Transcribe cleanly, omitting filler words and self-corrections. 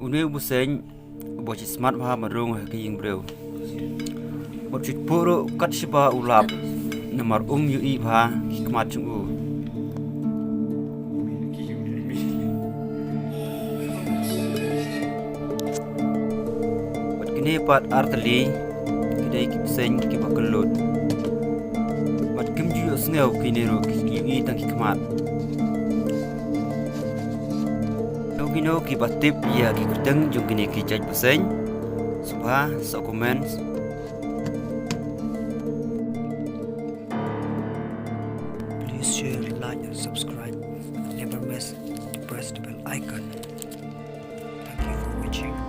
Uni buseng bocit smart pha marung ke ying breu. Bocit puro kat siba ulap namar yu I pha hikmat chung u. Bat kini pat artali kidai ki buseng ki bakelut. Bat kim ju sneu kini ro ki I tang hikmat. Kino ki batip ya ki kuteng jung kini ki caj buseng subha so comments. Please share, like and subscribe. Never miss to press the bell icon. Thank you for watching.